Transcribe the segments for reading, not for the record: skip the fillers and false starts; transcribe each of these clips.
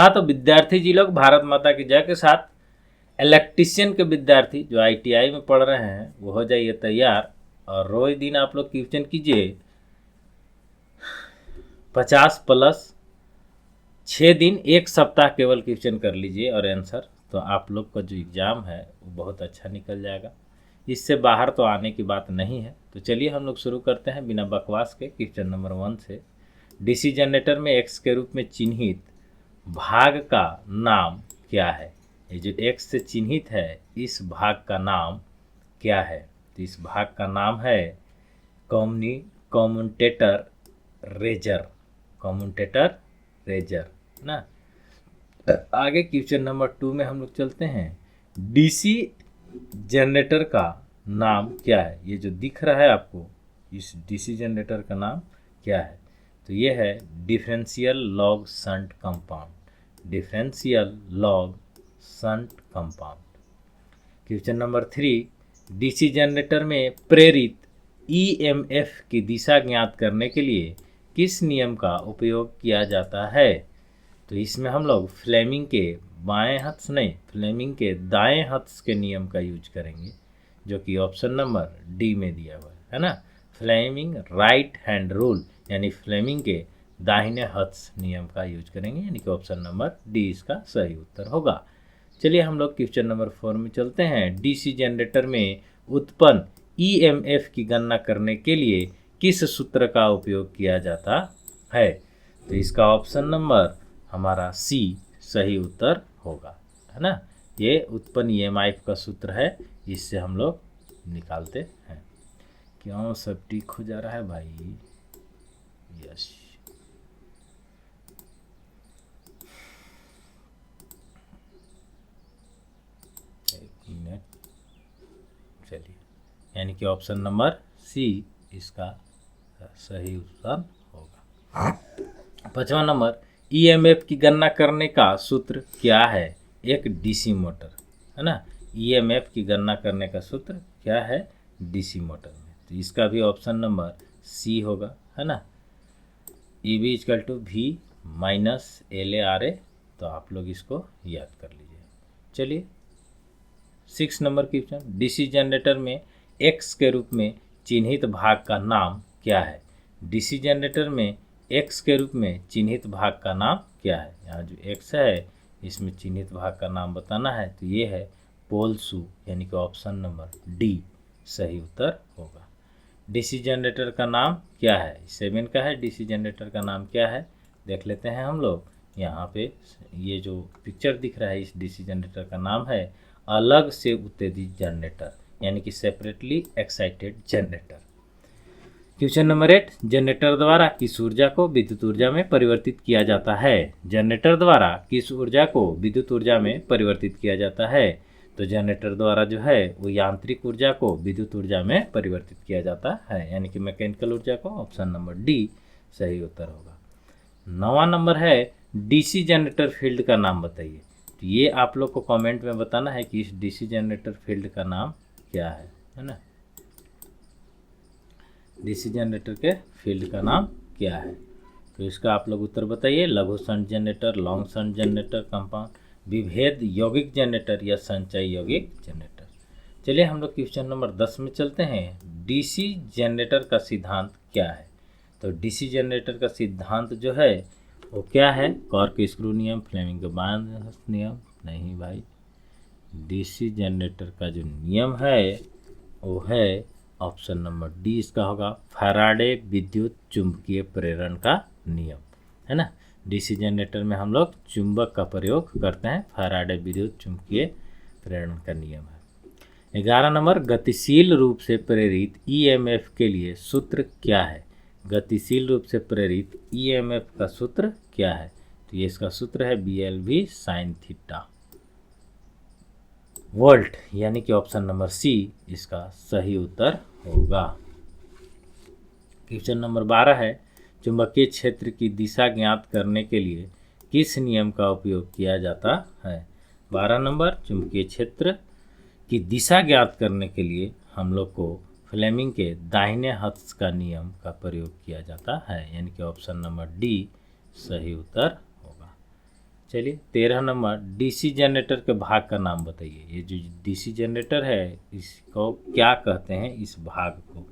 हाँ, तो विद्यार्थी जी लोग भारत माता की जय के साथ इलेक्ट्रीशियन के विद्यार्थी जो आईटीआई में पढ़ रहे हैं वो हो जाइए तैयार। और रोज दिन आप लोग क्वेश्चन कीजिए 50 प्लस 6 दिन, एक सप्ताह केवल क्वेश्चन कर लीजिए और आंसर, तो आप लोग का जो एग्ज़ाम है वो बहुत अच्छा निकल जाएगा। इससे बाहर तो आने की बात नहीं है। तो चलिए हम लोग शुरू करते हैं बिना बकवास के क्वेश्चन नंबर 1 से। डीसी जनरेटर में एक्स के रूप में चिन्हित भाग का नाम क्या है? ये जो एक्स से चिन्हित है इस भाग का नाम क्या है? तो इस भाग का नाम है कम्यूटेटर रेजर। कम्यूटेटर रेजर ना। आगे क्वेश्चन नंबर 2 में हम लोग चलते हैं। डीसी जनरेटर का नाम क्या है? ये जो दिख रहा है आपको, इस डीसी जनरेटर का नाम क्या है? तो ये है differential log shunt compound. Differential log shunt compound. Question number 3, DC generator में प्रेरित ईएमएफ की दिशा ज्ञात करने के लिए किस नियम का उपयोग किया जाता है? तो इसमें हम लोग फ्लेमिंग के बाएं हाथ नहीं, फ्लेमिंग के दाएं हाथ के नियम का यूज करेंगे, जो कि ऑप्शन नंबर डी में दिया हुआ है ना। फ्लेमिंग राइट हैंड रूल, यानी फ्लेमिंग के दाहिने हाथ नियम का यूज करेंगे, यानी कि ऑप्शन नंबर डी इसका सही उत्तर होगा। चलिए हम लोग क्वेश्चन नंबर 4 में चलते हैं। डीसी जनरेटर में उत्पन्न ईएमएफ की गणना करने के लिए किस सूत्र का उपयोग किया जाता है? तो इसका ऑप्शन नंबर हमारा सी सही उत्तर होगा, है ना। ये उत्पन्न ईएमएफ का सूत्र है, इससे हम लोग निकालते हैं। क्यों सब ठीक हो जा रहा है भाई? यस। एक मिनट, चलिए, यानी कि ऑप्शन नंबर सी इसका सही उत्तर होगा। 5वां नंबर, ईएमएफ की गणना करने का सूत्र क्या है? एक डीसी मोटर, है ना। ईएमएफ की गणना करने का सूत्र क्या है डीसी मोटर में? तो इसका भी ऑप्शन नंबर सी होगा, है ना। E B is equal to V minus L A R A. तो आप लोग इसको याद कर लीजिए। चलिए 6 नंबर क्वेश्चन, डीसी जनरेटर में एक्स के रूप में चिन्हित भाग का नाम क्या है? डीसी जनरेटर में एक्स के रूप में चिन्हित भाग का नाम क्या है? यहाँ जो एक्स है इसमें चिन्हित भाग का नाम बताना है, तो ये है पोल शू, यानी कि ऑप्शन नंबर डी सही उत्तर होगा। डीसी जनरेटर का नाम क्या है? 7 का है। डीसी जनरेटर का नाम क्या है देख लेते हैं हम लोग। यहाँ पे ये जो पिक्चर दिख रहा है इस डीसी जनरेटर का नाम है अलग से उत्तेजित जनरेटर, यानी कि separately excited generator. Question number 8, generator द्वारा किस ऊर्जा को विद्युत ऊर्जा में परिवर्तित किया जाता है? जनरेटर द्वारा किस ऊर्जा को विद्युत ऊर्जा में परिवर्तित किया जाता है? तो जनरेटर द्वारा जो है वो यांत्रिक ऊर्जा को विद्युत ऊर्जा में परिवर्तित किया जाता है, यानी कि मैकेनिकल ऊर्जा को। ऑप्शन नंबर डी सही उत्तर होगा। 9वां नंबर है, डीसी जनरेटर फील्ड का नाम बताइए। तो ये आप लोग को कमेंट में बताना है कि इस डीसी जनरेटर फील्ड का नाम क्या है ना। डीसी जनरेटर के फील्ड का नाम क्या है? तो इसका आप लोग उत्तर बताइए। लघु shunt generator, long shunt generator, compound, विभेद यौगिक जनरेटर या संचय यौगिक जनरेटर। चलिए हम लोग क्वेश्चन नंबर 10 में चलते हैं। डीसी जनरेटर का सिद्धांत क्या है? तो डीसी जनरेटर का सिद्धांत जो है वो क्या है? कॉर्क स्क्रू नियम, फ्लेमिंग के बांध नियम? नहीं भाई, डीसी जनरेटर का जो नियम है वो है ऑप्शन नंबर डी इसका होगा, फैराडे विद्युत चुंबकीय प्रेरण का नियम, है ना। डीसी जनरेटर में हम लोग चुंबक का प्रयोग करते हैं, फैराडे विद्युत चुंबकीय प्रेरण का नियम है। 11 नंबर, गतिशील रूप से प्रेरित ईएमएफ के लिए सूत्र क्या है? गतिशील रूप से प्रेरित ईएमएफ का सूत्र क्या है? तो ये इसका सूत्र है BLV साइन थीटा वोल्ट, यानी कि ऑप्शन नंबर सी इसका सही उत्तर होगा। क्वेश्चन नंबर 12 है, चुंबकीय क्षेत्र की दिशा ज्ञात करने के लिए किस नियम का उपयोग किया जाता है? 12 नंबर, चुंबकीय क्षेत्र की दिशा ज्ञात करने के लिए हम लोग को फ्लेमिंग के दाहिने हाथ का नियम का प्रयोग किया जाता है, यानी कि ऑप्शन नंबर डी सही उत्तर होगा। चलिए 13 नंबर, डीसी जनरेटर के भाग का नाम बताइए। ये जो डीसी जनरेटर है इसको क्या कहते हैं, इस भाग को,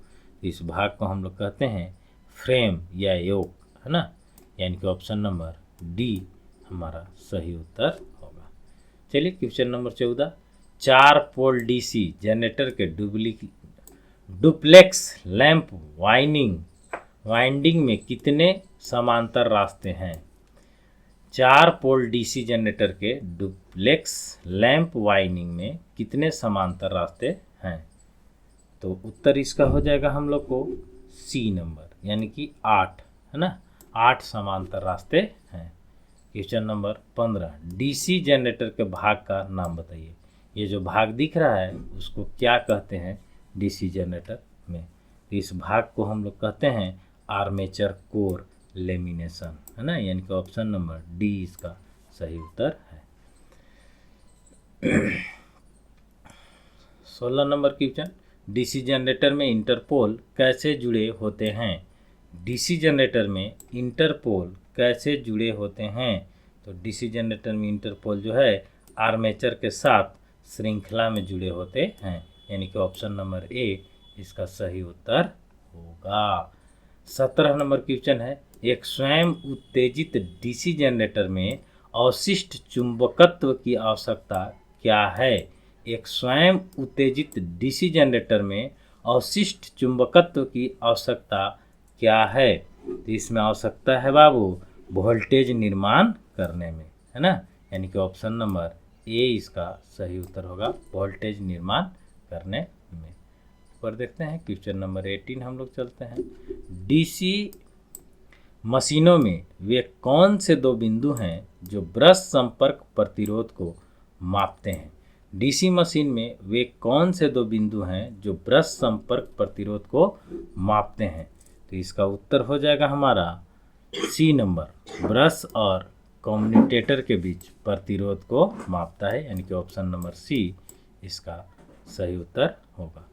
इस भाग को हम लोग कहते हैं फ्रेम या योक, है ना। यानी कि ऑप्शन नंबर डी हमारा सही उत्तर होगा। चलिए question number 14, 4 pole DC generator के डुप्लेक्स लैंप वाइंडिंग में कितने समांतर रास्ते हैं। 4 पोल डीसी जनरेटर के डुप्लेक्स लैंप वाइंडिंग में कितने समांतर रास्ते हैं। तो उत्तर इसका हो जाएगा हम लोग को सी नंबर, यानी कि 8, है ना। 8 समांतर रास्ते हैं। क्वेश्चन नंबर 15, डीसी जनरेटर के भाग का नाम बताइए। ये जो भाग दिख रहा है उसको क्या कहते हैं डीसी जनरेटर में। इस भाग को हम लोग कहते हैं आर्मेचर कोर लेमिनेशन, है ना। यानी कि ऑप्शन नंबर डी इसका सही उत्तर है। 16 नंबर क्वेश्चन, डीसी जनरेटर में इंटरपोल कैसे जुड़े होते हैं। डीसी जनरेटर में इंटरपोल कैसे जुड़े होते हैं। तो डीसी जनरेटर में इंटरपोल जो है आर्मेचर के साथ श्रृंखला में जुड़े होते हैं, यानी कि ऑप्शन नंबर ए इसका सही उत्तर होगा। 17 नंबर क्वेश्चन है, एक स्वयं उत्तेजित डीसी जनरेटर में अवशिष्ट चुंबकत्व की आवश्यकता क्या है। एक स्वयं उत्तेजित डीसी जनरेटर में अवशिष्ट चुंबकत्व की आवश्यकता क्या है। तो इसमें आवश्यकता है बाबू वोल्टेज निर्माण करने में, है ना। यानी कि ऑप्शन नंबर ए इसका सही उत्तर होगा, वोल्टेज निर्माण करने में। पर देखते हैं क्वेश्चन नंबर 18 हम लोग चलते हैं। डीसी मशीनों में वे कौन से 2 बिंदु हैं जो ब्रश संपर्क प्रतिरोध को मापते हैं। डीसी मशीन में वे कौन से 2 बिंदु हैं जो ब्रश संपर्क प्रतिरोध को मापते हैं। तो इसका उत्तर हो जाएगा हमारा सी नंबर, ब्रश और कम्यूटेटर के बीच प्रतिरोध को मापता है, यानी कि ऑप्शन नंबर सी इसका सही उत्तर होगा।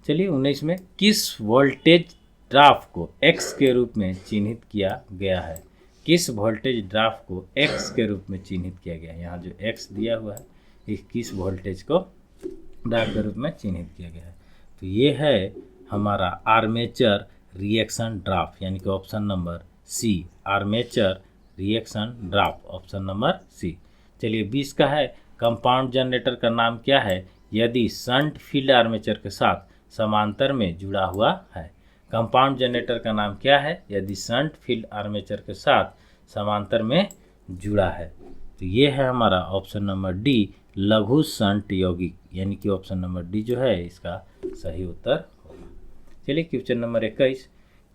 चलिए 19 में, किस वोल्टेज ड्राफ को x के रूप में चिन्हित किया गया है। किस वोल्टेज ड्राफ को x के रूप में चिन्हित किया गया है। यहाँ जो x दिया हुआ है इस किस वोल्टेज को ड्राफ के रूप में चिन्हित किया गया है। तो ये है हमारा आर्मेचर रिएक्शन ड्राफ, यानी कि option number C, armature reaction drop, option number C. चलिए 20 का है, कंपाउंड जनरेटर का नाम क्या है यदि शंट फील्ड आर्मेचर के साथ समांतर में जुड़ा हुआ है। कंपाउंड जनरेटर का नाम क्या है यदि शंट फील्ड आर्मेचर के साथ समांतर में जुड़ा है। तो ये है हमारा ऑप्शन नंबर डी, लघु शंट यौगिक, यानी कि ऑप्शन नंबर डी जो है इसका सही उत्तर होगा। चलिए क्वेश्चन नंबर 21,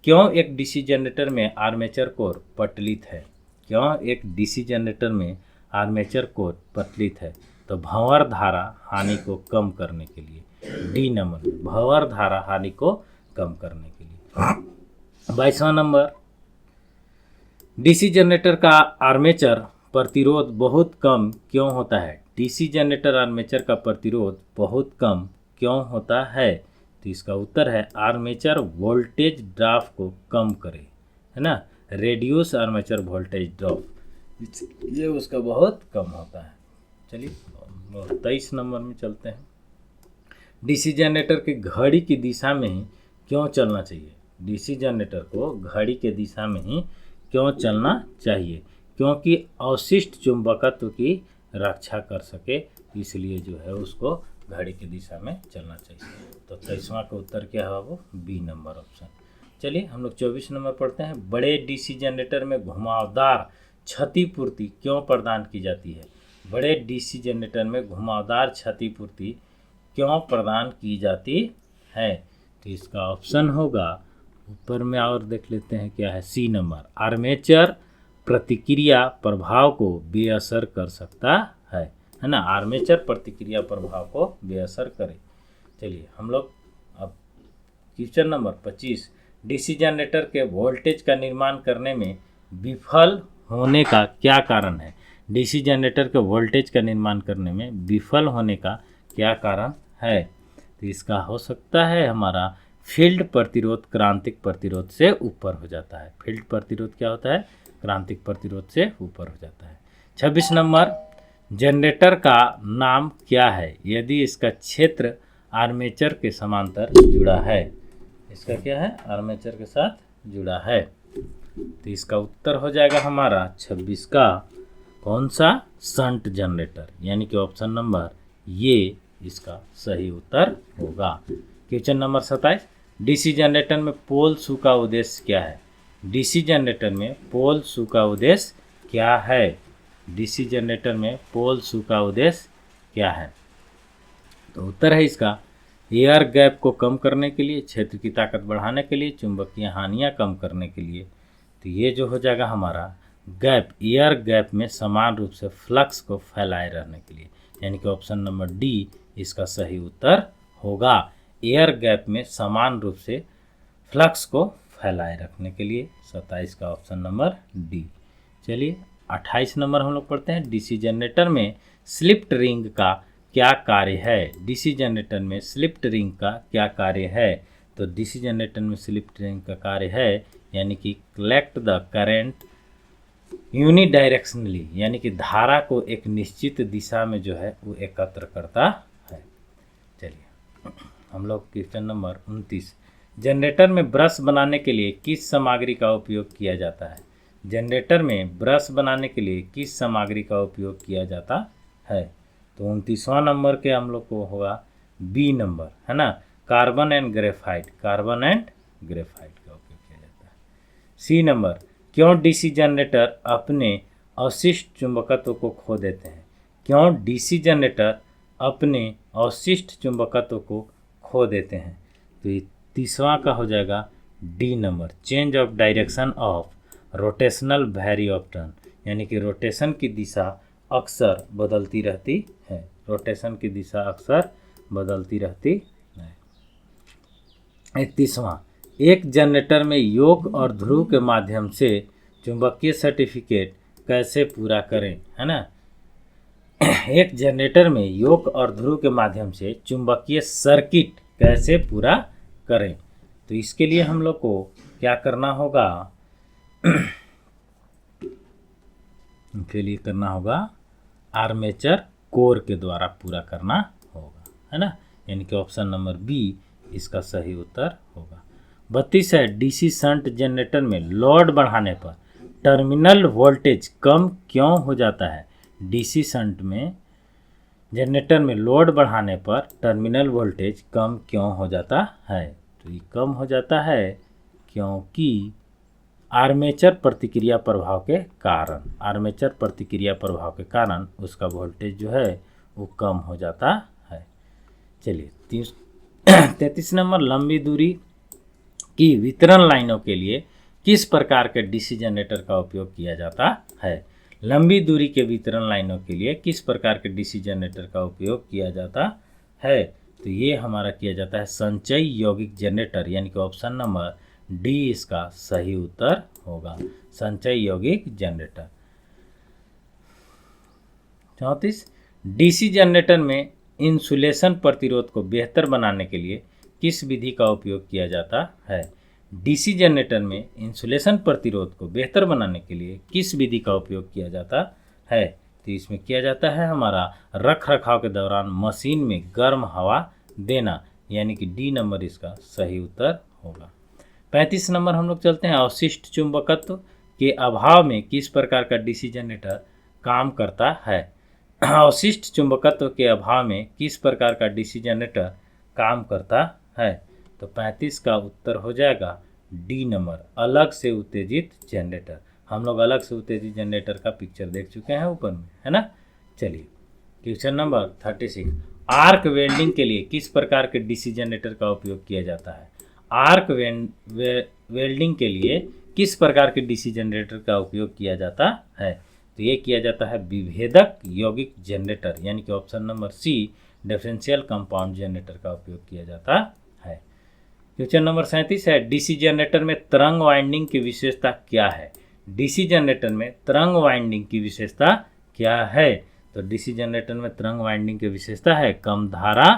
क्यों एक डीसी जनरेटर में आर्मेचर कोर पटलित है। क्यों एक डीसी जनरेटर में आर्मेचर कोर पटलित है। तो भंवर धारा हानि को कम करने के लिए, डी नंबर, भंवर धारा हानि को कम करने के लिए। 22वां नंबर, डीसी जनरेटर का आर्मेचर प्रतिरोध बहुत कम क्यों होता है। डीसी जनरेटर आर्मेचर का प्रतिरोध बहुत कम क्यों होता है। तो इसका उत्तर है आर्मेचर वोल्टेज ड्रॉप को कम करे, है ना, रेड्यूस आर्मेचर वोल्टेज ड्रॉप, ये उसका बहुत कम होता है। चलिए 23 नंबर में चलते हैं। डीसी जनरेटर की घड़ी की दिशा में ही क्यों चलना चाहिए। डीसी जनरेटर को घड़ी के दिशा में ही क्यों चलना चाहिए, क्योंकि अवशिष्ट चुंबकत्व की रक्षा कर सके, इसलिए जो है उसको घड़ी की दिशा में चलना चाहिए। तो 23वां का उत्तर क्या है वो बी नंबर ऑप्शन। चलिए हम लोग 24 नंबर पढ़ते हैं। बड़े डीसी जनरेटर में घुमावदार क्षतिपूर्ति क्यों प्रदान की जाती है। बड़े डीसी जनरेटर में घुमावदार क्षतिपूर्ति क्यों प्रदान की जाती है। तो इसका ऑप्शन होगा ऊपर में, और देख लेते हैं क्या है, सी नंबर, आर्मेचर प्रतिक्रिया प्रभाव को बेअसर कर सकता है ना, आर्मेचर प्रतिक्रिया प्रभाव को बेअसर करे। चलिए हम लोग अब क्वेश्चन नंबर 25, डीसी जनरेटर के वोल्टेज का निर्माण करने में विफल होने का क्या कारण है। डीसी जनरेटर के वोल्टेज का निर्माण करने में विफल होने का क्या कारण है। तो इसका हो सकता है हमारा फील्ड प्रतिरोध क्रांतिक प्रतिरोध से ऊपर हो जाता है। फील्ड प्रतिरोध क्या होता है, क्रांतिक प्रतिरोध से ऊपर हो जाता है। 26 नंबर, जनरेटर का नाम क्या है यदि इसका क्षेत्र आर्मेचर के समांतर जुड़ा है? इसका क्या है? आर्मेचर के साथ जुड़ा है। तो इसका उत्तर हो जाएगा हमारा 26 का कौन सा? शंट जनरेटर, यानी कि ऑप्शन नंबर ये इसका सही उत्तर होगा। क्वेश्चन नंबर 27, डीसी जनरेटर में पोल शू का उद्देश्य क्या है? डीसी जनरेटर में पोल शू का उद्देश्य क्या है? डीसी जनरेटर में पोल शू का उद्देश्य क्या है? तो उत्तर है इसका एयर गैप को कम करने के लिए, क्षेत्र की ताकत बढ़ाने के लिए, चुंबकीय हानियाँ कम करने के लिए। तो ये जो हो जाएगा हमारा गैप, एयर गैप में समान रूप से फ्लक्स को फैलाए रहने के लिए, यानी कि ऑप्शन नंबर डी इसका सही उत्तर होगा। एयर गैप में समान रूप से फ्लक्स को फैलाए रखने के लिए 27 का ऑप्शन नंबर डी। चलिए 28 नंबर हम लोग पढ़ते हैं। डीसी जनरेटर में स्लिप्ड रिंग का क्या कार्य है? डीसी जनरेटर में स्लिप्ड रिंग का क्या कार्य है? तो डीसी जनरेटर में स्लिप्ड रिंग का कार्य है यानी कि कलेक्ट द करंट यूनिडायरेक्शनली, यानी कि धारा को एक निश्चित दिशा में जो है वो एकत्र करता है। चलिए हम लोग क्वेश्चन नंबर 29, जनरेटर में ब्रश बनाने के लिए किस सामग्री का उपयोग किया जाता है? जनरेटर में ब्रश बनाने के लिए किस सामग्री का उपयोग किया जाता है? तो 29वां नंबर के हम लोग को होगा बी नंबर, है ना, carbon and graphite, carbon and graphite का उपयोग किया जाता है। सी नंबर, क्यों डीसी जनरेटर अपने अवशिष्ट चुंबकत्व को खो देते हैं? क्यों डीसी जनरेटर अपने अवशिष्ट चुंबकत्व को खो देते हैं? तो ये 30वां का हो जाएगा D number, change of direction of rotational very often, यानी कि रोटेशन की दिशा अक्सर बदलती रहती है, रोटेशन की दिशा अक्सर बदलती रहती है। 31वां, एक जनरेटर में योक और ध्रुव के माध्यम से चुंबकीय सर्टिफिकेट कैसे पूरा करें? है ना, एक जनरेटर में योक और ध्रुव के माध्यम से चुंबकीय सर्किट कैसे पूरा करें? तो इसके लिए हम लोग को क्या करना होगा? इनके लिए करना होगा आर्मेचर कोर के द्वारा पूरा करना होगा, है ना, यानी कि ऑप्शन नंबर बी इसका सही उत्तर होगा। 32 है, डीसी शंट जनरेटर में लोड बढ़ाने पर टर्मिनल वोल्टेज कम क्यों हो जाता है? डीसी शंट में जनरेटर में लोड बढ़ाने पर टर्मिनल वोल्टेज कम क्यों हो जाता है? तो ये कम हो जाता है क्योंकि आर्मेचर प्रतिक्रिया प्रभाव के कारण, आर्मेचर प्रतिक्रिया प्रभाव के कारण उसका वोल्टेज जो है वो कम हो जाता है। चलिए 33 नंबर, लंबी दूरी की वितरण लाइनों के लिए किस प्रकार के डीसी जनरेटर का उपयोग किया जाता है? लंबी दूरी के वितरण लाइनों के लिए किस प्रकार के डीसी जनरेटर का उपयोग किया जाता है? तो ये हमारा किया जाता है संचय यौगिक जनरेटर, यानी कि ऑप्शन नंबर डी इसका सही उत्तर होगा, संचय यौगिक जनरेटर। 34, डीसी जनरेटर में इंसुलेशन प्रतिरोध को बेहतर बनाने के लिए किस विधि का उपयोग किया जाता है? डीसी जनरेटर में इंसुलेशन प्रतिरोध को बेहतर बनाने के लिए किस विधि का उपयोग किया जाता है? तो इसमें किया जाता है हमारा रख रखाव के दौरान मशीन में गर्म हवा देना, यानी कि डी नंबर इसका सही उत्तर होगा। 35 नंबर हम लोग चलते हैं, अवशिष्ट चुंबकत्व के अभाव में किस प्रकार का डीसी जनरेटर काम करता है? अवशिष्ट चुंबकत्व के अभाव में किस प्रकार का डीसी जनरेटर काम करता है? तो 35 का उत्तर हो जाएगा डी नंबर, अलग से उत्तेजित जनरेटर। हम लोग अलग से उत्तेजित जनरेटर का पिक्चर देख चुके हैं ऊपर में, है ना। चलिए क्वेश्चन नंबर 36, आर्क वेल्डिंग के लिए किस प्रकार के डीसी जनरेटर का उपयोग किया जाता है? आर्क वेल्डिंग के लिए किस प्रकार के डीसी जनरेटर का उपयोग किया जाता है? तो ये किया जाता है विभेदक यौगिक जनरेटर, यानी कि option number C differential compound generator का उपयोग किया जाता है। क्वेश्चन नंबर 37 है, डीसी जनरेटर में तरंग वाइंडिंग की विशेषता क्या है? डीसी जनरेटर में तरंग वाइंडिंग की विशेषता क्या है? तो डीसी जनरेटर में तरंग वाइंडिंग की विशेषता है कम धारा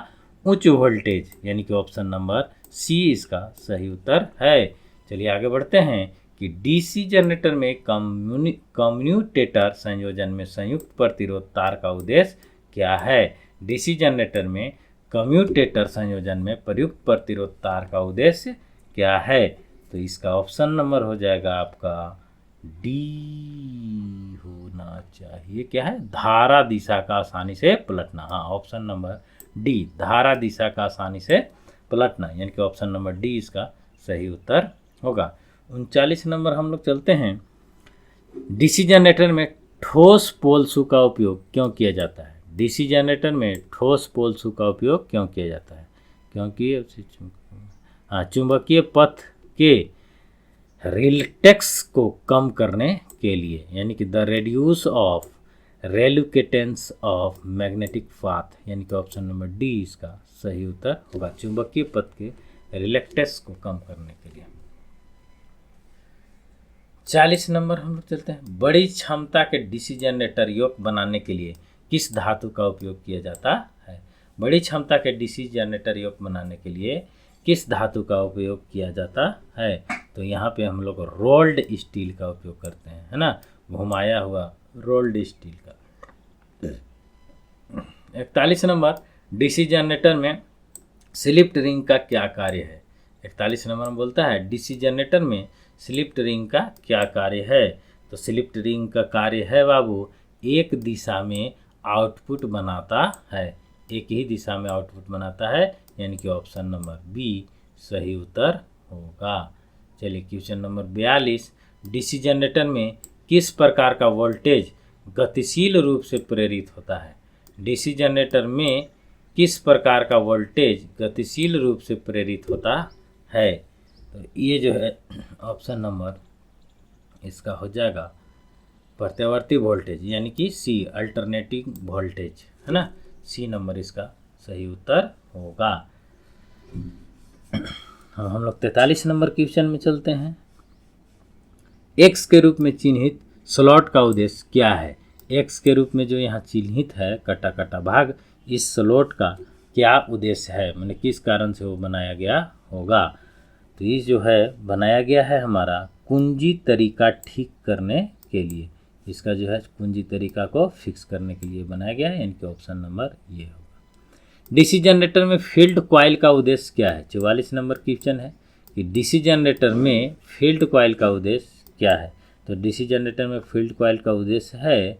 उच्च वोल्टेज, यानी कि ऑप्शन नंबर सी इसका सही उत्तर है। चलिए आगे बढ़ते हैं, कि डीसी जनरेटर में कम्यूटेटर संयोजन में संयुक्त प्रतिरोध तार का उद्देश्य क्या है। डीसी जनरेटर में कम्यूटेटर संयोजन में प्रयुक्त प्रतिरोध तार का उद्देश्य क्या है। तो इसका ऑप्शन नंबर हो जाएगा आपका डी होना चाहिए। क्या है, धारा दिशा का आसानी से पलटना। हाँ, ऑप्शन नंबर डी, धारा दिशा का आसानी से पलटना, यानी कि ऑप्शन नंबर डी इसका सही उत्तर होगा। 39 नंबर हम लोग चलते हैं। डीसी जनरेटर में ठोस पोल शू का उपयोग क्यों किया जाता है। डीसी जनरेटर में ठोस पोल शू का उपयोग क्यों किया जाता है। क्योंकि चुंबकीय पथ के रिलक्टेंस को कम करने के लिए, यानी कि the reduce of reluctance of magnetic path, यानी कि ऑप्शन नंबर डी इसका सही उत्तर होगा। चुंबकीय पथ के रिलक्टेंस को कम करने के लिए। 40 नंबर हम लोग चलते हैं। बड़ी क्षमता के डीसी जनरेटर योक बनाने के लिए किस धातु का उपयोग किया जाता है। बड़ी क्षमता के डीसी जनरेटर योक बनाने के लिए किस धातु का उपयोग किया जाता है। तो यहाँ पे हम लोग रोल्ड स्टील का उपयोग करते हैं, है ना, घुमाया हुआ रोल्ड स्टील का। 41 नंबर, डीसी जनरेटर में स्लिप रिंग का क्या कार्य है। 41 नंबर में बोलता है डीसी जनरेटर में स्लिप रिंग का क्या कार्य है। तो स्लिप रिंग का कार्य है बाबू, एक दिशा में आउटपुट बनाता है, एक ही दिशा में आउटपुट बनाता है, यानी कि ऑप्शन नंबर बी सही उत्तर होगा। चलिए क्वेश्चन नंबर 42, डीसी जनरेटर में किस प्रकार का वोल्टेज गतिशील रूप से प्रेरित होता है। डीसी जनरेटर में किस प्रकार का वोल्टेज गतिशील रूप से प्रेरित होता है। तो ये जो है ऑप्शन नंबर इसका हो जाएगा प्रत्यावर्ती वोल्टेज, यानी कि सी, अल्टरनेटिंग वोल्टेज, है ना, सी नंबर इसका सही उत्तर होगा। हम लोग 43 नंबर क्वेश्चन में चलते हैं। एक्स के रूप में चिन्हित स्लॉट का उद्देश्य क्या है। एक्स के रूप में जो यहाँ चिन्हित है कटा कटा भाग, इस स्लॉट का क्या उद्देश्य है, मैंने किस कारण से वो बनाया गया होगा। तो ये जो है बनाया गया है हमारा कुंजी तरीका ठीक करने के लिए, इसका जो है कुंजी तरीका को फिक्स करने के लिए बनाया गया है, यानी कि ऑप्शन नंबर ये होगा। डीसी जनरेटर में फील्ड कॉइल का उद्देश्य क्या है। 44 नंबर क्वेश्चन है कि डीसी जनरेटर में फील्ड कॉइल का उद्देश्य क्या है। तो डीसी जनरेटर में फील्ड कॉइल का उद्देश्य है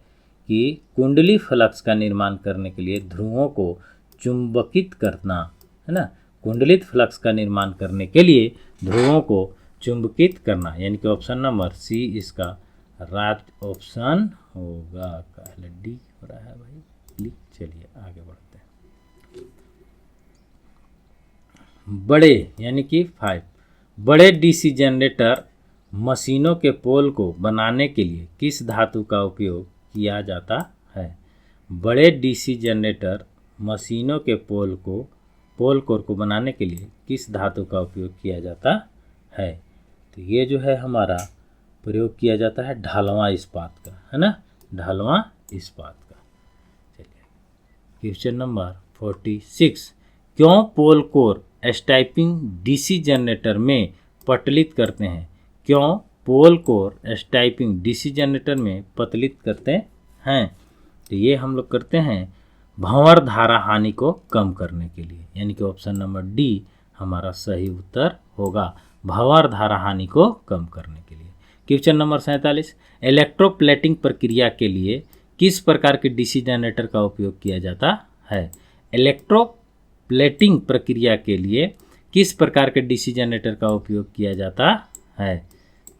कि कुंडली फ्लक्स का निर्माण करने के लिए ध्रुवों को चुंबकित करना, है ना, कुंडलित फ्लक्स का निर्माण करने के लिए ध्रुवों को चुंबकित करना, यानी कि ऑप्शन नंबर सी इसका राइट ऑप्शन होगा। पहले डी हो रहा है भाई, क्लिक। चलिए आगे बढ़ते हैं। बड़े यानी कि 5 बड़े डीसी जनरेटर मशीनों के पोल को बनाने के लिए किस धातु का उपयोग किया जाता है। बड़े डीसी जनरेटर मशीनों के पोल कोर को बनाने के लिए किस धातु का उपयोग किया जाता है। तो ये जो है हमारा प्रयोग किया जाता है ढालवां इस्पात का, है ना, ढालवां इस्पात का। चलिए क्वेश्चन नंबर 46, क्यों पोल कोर स्टाइपिंग डीसी जनरेटर में पटलित करते हैं। क्यों पोल कोर स्टाइपिंग डीसी जनरेटर में पतलित करते हैं। तो ये हम लोग करते हैं भंवर धारा हानि को कम करने के लिए, यानी कि ऑप्शन नंबर डी हमारा सही उत्तर होगा, भंवर धारा हानि को कम करने के लिए। क्वेश्चन नंबर 47, इलेक्ट्रोप्लेटिंग प्रक्रिया के लिए किस प्रकार के डीसी जनरेटर का उपयोग किया जाता है। इलेक्ट्रोप्लेटिंग प्रक्रिया के लिए किस प्रकार के डीसी जनरेटर का उपयोग किया जाता है।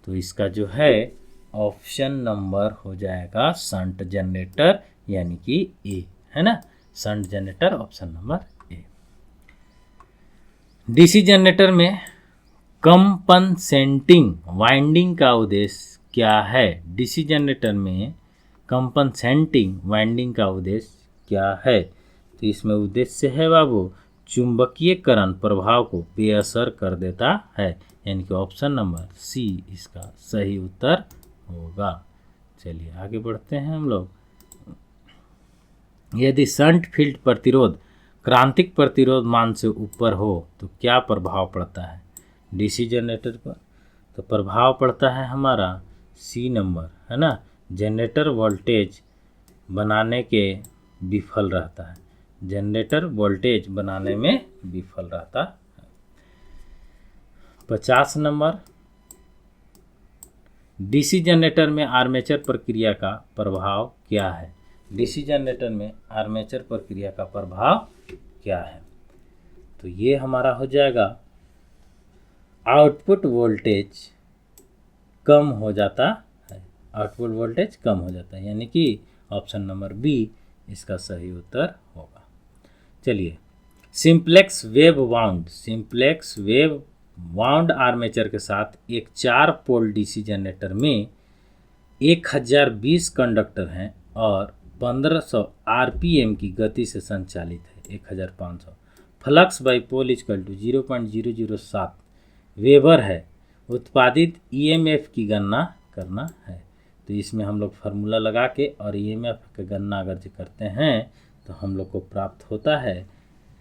तो इसका जो है ऑप्शन नंबर हो जाएगा शंट जनरेटर, यानी कि ए, है ना, shunt generator option number A. DC generator में कंपनसेटिंग वाइंडिंग का उद्देश्य क्या है। डीसी जनरेटर में कंपनसेटिंग वाइंडिंग का उद्देश्य क्या है। तो इसमें उद्देश्य है बाबू चुंबकीयकरण प्रभाव को बेअसर कर देता है, यानी कि ऑप्शन नंबर सी इसका सही उत्तर होगा। चलिए आगे बढ़ते हैं हम लोग। यदि शंट फील्ड प्रतिरोध क्रांतिक प्रतिरोध मान से ऊपर हो तो क्या प्रभाव पड़ता है डीसी जनरेटर पर। तो प्रभाव पड़ता है हमारा सी नंबर, है ना, जनरेटर वोल्टेज बनाने के विफल रहता है, जनरेटर वोल्टेज बनाने में विफल रहता है। 50 नंबर, डीसी जनरेटर में आर्मेचर प्रक्रिया का प्रभाव क्या है? डीसी जनरेटर में आर्मेचर प्रक्रिया का प्रभाव क्या है? तो ये हमारा हो जाएगा आउटपुट वोल्टेज कम हो जाता है, आउटपुट वोल्टेज कम हो जाता है, यानी कि ऑप्शन नंबर बी इसका सही उत्तर होगा। चलिए, सिंप्लेक्स वेव वाउंड आर्मेचर के साथ एक 4 पोल डीसी जनरेटर में 1020 कंडक्टर हैं और 1500 आरपीएम की गति से संचालित है। 1500 flux by pole equal to 0.007 weber है। उत्पादित ईएमएफ की गणना करना है। तो इसमें हम लोग फार्मूला लगा के और ईएमएफ की गणना अगर जो करते हैं तो हम लोग को प्राप्त होता है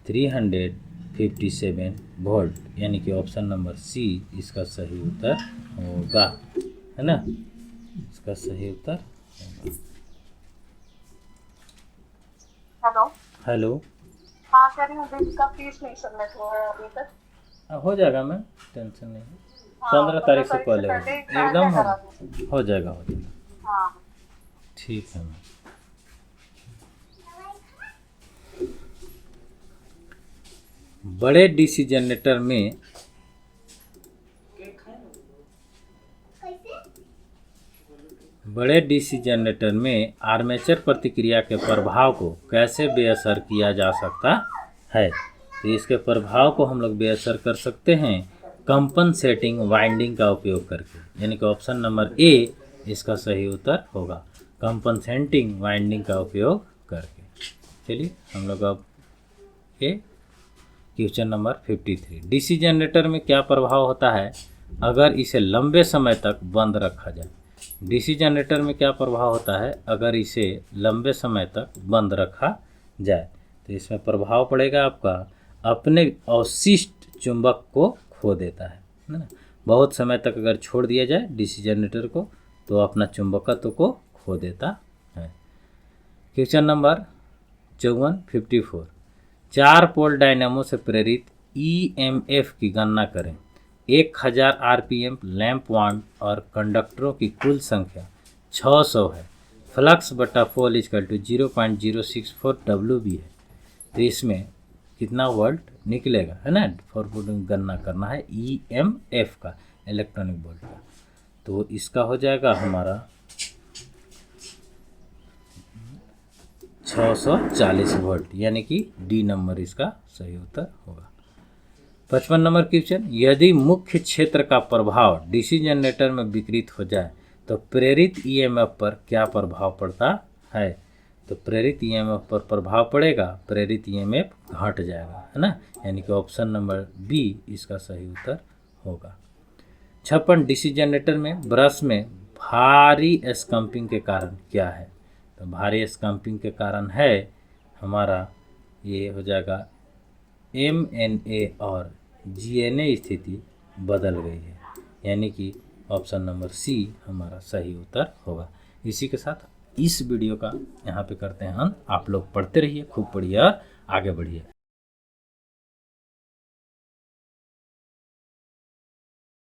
357 वोल्ट, यानी कि ऑप्शन नंबर सी इसका सही उत्तर होगा, है ना, इसका सही उत्तर होगा। हेलो हेलो, हाँ कह रही हूँ बिल का फीस नहीं सबमिट हुआ है अभी तक। हो जाएगा मैम, टेंशन नहीं है। हाँ, 15 तारीख से पहले एकदम एकदम करा दीजिए। हो जाएगा, हो जाएगा। हाँ ठीक है मैम। बड़े डीसी जनरेटर में आर्मेचर प्रतिक्रिया के प्रभाव को कैसे बेअसर किया जा सकता है? तो इसके प्रभाव को हम लोग बेअसर कर सकते हैं कंपनसेटिंग वाइंडिंग का उपयोग करके, यानी कि ऑप्शन नंबर ए इसका सही उत्तर होगा, कंपनसेटिंग वाइंडिंग का उपयोग करके। चलिए हम लोग अब ये क्वेश्चन नंबर 53, डीसी जनरेटर में क्या प्रभाव होता है अगर इसे लंबे समय तक बंद रखा जाए? डीसी जनरेटर में क्या प्रभाव होता है अगर इसे लंबे समय तक बंद रखा जाए? तो इसमें प्रभाव पड़ेगा आपका अपने अवशिष्ट चुंबक को खो देता है ना। बहुत समय तक अगर छोड़ दिया जाए डीसी जनरेटर को तो अपना चुंबकत्व को खो देता है। क्वेश्चन नंबर 54 4 पोल डायनामो से प्रेरित ईएमएफ की गणना करें। 1000 आरपीएम लैंप वाउंड और कंडक्टरों की कुल संख्या 600 है। फ्लक्स बटा पोल इक्वल टू 0.064 WB है। तो इसमें कितना वोल्ट निकलेगा, है ना, फॉर गणना करना है ईएमएफ का, इलेक्ट्रॉनिक वोल्ट का। तो इसका हो जाएगा हमारा 640 वोल्ट, यानी कि डी नंबर इसका सही उत्तर होगा। 55 नंबर क्वेश्चन, यदि मुख्य क्षेत्र का प्रभाव डीसी जनरेटर में विकृत हो जाए तो प्रेरित ईएमएफ पर क्या प्रभाव पड़ता है? तो प्रेरित ईएमएफ पर प्रभाव पड़ेगा, प्रेरित ईएमएफ घट जाएगा, है ना, यानी कि ऑप्शन नंबर बी इसका सही उत्तर होगा। 56 डीसी जनरेटर में ब्रश में भारी स्कम्पिंग के कारण क्या है? तो भारी स्कम्पिंग के कारण है हमारा ये हो जाएगा MNA और GNA स्थिति बदल गई है, यानी कि ऑप्शन नंबर सी हमारा सही उत्तर होगा। इसी के साथ इस वीडियो का यहाँ पे करते हैं हम। आप लोग पढ़ते रहिए, खूब पढ़िए और आगे बढ़िए।